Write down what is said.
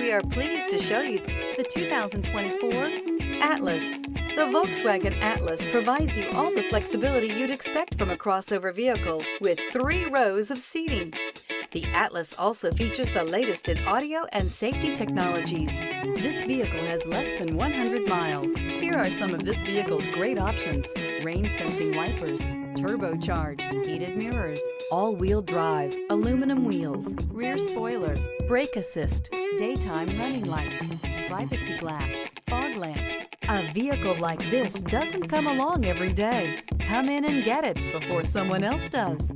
We are pleased to show you the 2024 Atlas. The Volkswagen Atlas provides you all the flexibility you'd expect from a crossover vehicle with 3 rows of seating. The Atlas also features the latest in audio and safety technologies. This vehicle has less than 100 miles. Here are some of this vehicle's great options: rain-sensing wipers, turbocharged, heated mirrors, all-wheel drive, aluminum wheels, rear spoiler, brake assist, daytime running lights, privacy glass, fog lamps. A vehicle like this doesn't come along every day. Come in and get it before someone else does.